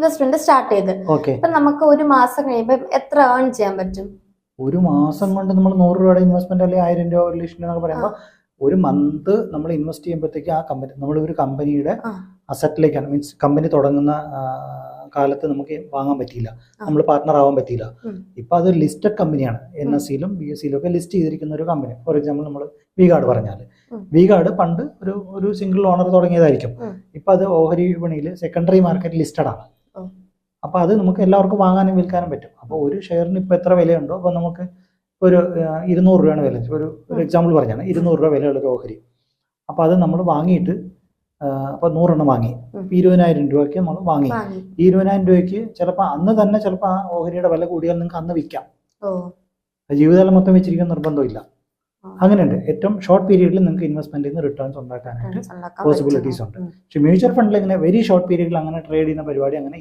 Investment start ചെയ്ത്. Okay, അപ്പൊ നമുക്ക് ഒരു മാസം കഴിയുമ്പോൾ എത്ര ഏൺ ചെയ്യാൻ പറ്റും? ഒരു മാസം കൊണ്ട് നമ്മൾ 100 രൂപയുടെ ഇൻവെസ്റ്റ്മെന്റ് അല്ലെങ്കിൽ 1000 രൂപ 1 ലക്ഷം രൂപ എന്നൊക്കെ പറയുമ്പോൾ ഒരു മന്ത് നമ്മൾ ഇൻവെസ്റ്റ് ചെയ്യുമ്പോഴത്തേക്ക് ആ കമ്പനി നമ്മൾ ഒരു കമ്പനിയുടെ അസറ്റിലേക്കാണ്, മീൻസ് കമ്പനി തുടങ്ങുന്ന കാലത്ത് നമുക്ക് വാങ്ങാൻ പറ്റിയില്ല, നമ്മൾ പാർട്ട്ണർ ആവാൻ പറ്റിയില്ല. ഇപ്പൊ അത് ലിസ്റ്റഡ് കമ്പനിയാണ്, NSEയിലും BSEയിലും ഒക്കെ ലിസ്റ്റ് ചെയ്തിരിക്കുന്ന ഒരു കമ്പനി. ഫോർ എക്സാമ്പിൾ നമ്മൾ V-Guard പറഞ്ഞാൽ, V-Guard പണ്ട് ഒരു സിംഗിൾ ഓണർ തുടങ്ങിയതായിരിക്കും. ഇപ്പൊ അത് ഓഹരി വിപണിയിൽ സെക്കൻഡറി മാർക്കറ്റ് ലിസ്റ്റഡ് ആണ്. അപ്പൊ അത് നമുക്ക് എല്ലാവർക്കും വാങ്ങാനും വിൽക്കാനും പറ്റും. അപ്പോൾ ഒരു ഷെയറിന് ഇപ്പൊ എത്ര വിലയുണ്ടോ, അപ്പൊ നമുക്ക് ഒരു 200 രൂപയാണ് വില, ഒരു എക്സാമ്പിൾ പറഞ്ഞാണ് 200 രൂപ വിലയുള്ള ഒരു ഓഹരി. അപ്പൊ അത് നമ്മൾ വാങ്ങിയിട്ട് അപ്പൊ 100 എണ്ണം വാങ്ങി, 20,000 രൂപയ്ക്ക് നമ്മൾ വാങ്ങി. 20,000 രൂപയ്ക്ക് ചിലപ്പോൾ അന്ന് തന്നെ ചിലപ്പോൾ ആ ഓഹരിയുടെ വില കൂടിയാൽ നിങ്ങൾക്ക് അന്ന് വിൽക്കാം. ജീവിതകാലം മൊത്തം വെച്ചിരിക്കാൻ നിർബന്ധമില്ല. അങ്ങനെയുണ്ട്. ഏറ്റവും ഷോർട്ട് പീരീഡിൽ നിങ്ങൾക്ക് ഇൻവെസ്റ്റ്മെന്റിൽ നിന്ന് റിട്ടേൺസ് ഉണ്ടാക്കാനായിട്ട് പോസിബിലിറ്റീസ് ഉണ്ട്. പക്ഷെ മ്യൂച്വൽ ഫണ്ടിൽ ഇങ്ങനെ വെരി ഷോർട്ട് പീരീഡിൽ അങ്ങനെ ട്രേഡ് ചെയ്യുന്ന പരിപാടി അങ്ങനെ